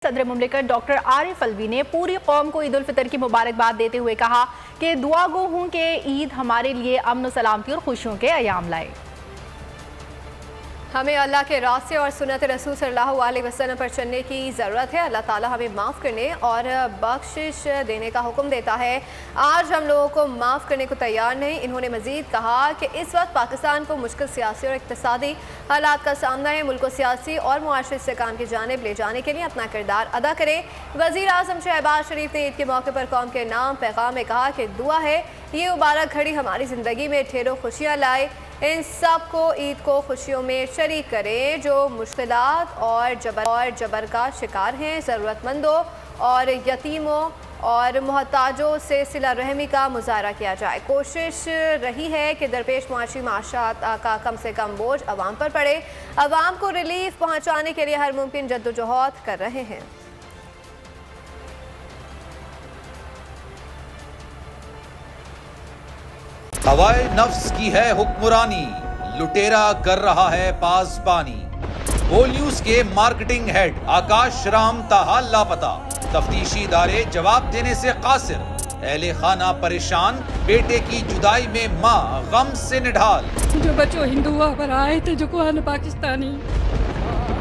صدر مملکت ڈاکٹر عارف الوی نے پوری قوم کو عید الفطر کی مبارکباد دیتے ہوئے کہا کہ دعا گو ہوں کہ عید ہمارے لیے امن و سلامتی اور خوشیوں کے ایام لائے۔ ہمیں اللہ کے راستے اور سنت رسول صلی اللہ علیہ وسلم پر چلنے کی ضرورت ہے۔ اللہ تعالیٰ ہمیں معاف کرنے اور بخشش دینے کا حکم دیتا ہے۔ آج ہم لوگوں کو معاف کرنے کو تیار نہیں۔ انہوں نے مزید کہا کہ اس وقت پاکستان کو مشکل سیاسی اور اقتصادی حالات کا سامنا ہے۔ ملک کو سیاسی اور معاشی استحکام کی جانب لے جانے کے لیے اپنا کردار ادا کرے۔ وزیر اعظم شہباز شریف نے عید کے موقع پر قوم کے نام پیغام میں کہا کہ دعا ہے یہ مبارک گھڑی ہماری زندگی میں ڈھیروں خوشیاں لائے۔ ان سب کو عید کو خوشیوں میں شریک کریں جو مشکلات اور جبر کا شکار ہیں۔ ضرورت مندوں اور یتیموں اور محتاجوں سے صلہ رحمی کا مظاہرہ کیا جائے۔ کوشش رہی ہے کہ درپیش معاشی معاشات کا کم سے کم بوجھ عوام پر پڑے۔ عوام کو ریلیف پہنچانے کے لیے ہر ممکن جدوجہد کر رہے ہیں۔ ہوائے نفس کی ہے حکمرانی، لٹیرا کر رہا ہے پاسبانی۔ بول نیوز کے مارکیٹنگ ہیڈ آکاش رام تاحال لاپتہ، تفتیشی ادارے جواب دینے سے قاصر۔ اہل خانہ پریشان، بیٹے کی جدائی میں ماں غم سے نڈھال۔ جو بچو ہندو ہوا پر آئے تھے جو کوہن پاکستانی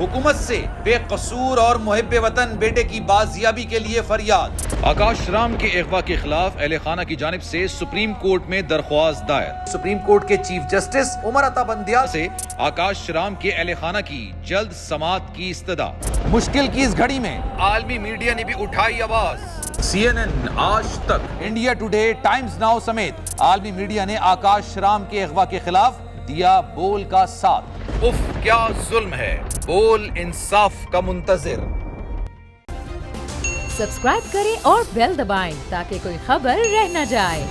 حکومت سے بے قصور اور محب وطن بیٹے کی بازیابی کے لیے فریاد۔ آکاش رام کے اغوا کے خلاف اہل خانہ کی جانب سے سپریم کورٹ میں درخواست دائر۔ سپریم کورٹ کے چیف جسٹس عمر عطا بندیال سے آکاش رام کے اہل خانہ کی جلد سماعت کی استدعا۔ مشکل کی اس گھڑی میں عالمی میڈیا نے بھی اٹھائی آواز۔ CNN، آج تک، انڈیا ٹوڈے، ٹائمز ناؤ سمیت عالمی میڈیا نے آکاش رام کے اغوا کے خلاف دیا بول کا ساتھ۔ اف کیا ظلم ہے، بول انصاف کا منتظر۔ سبسکرائب کریں اور بیل دبائیں تاکہ کوئی خبر رہ نہ جائے۔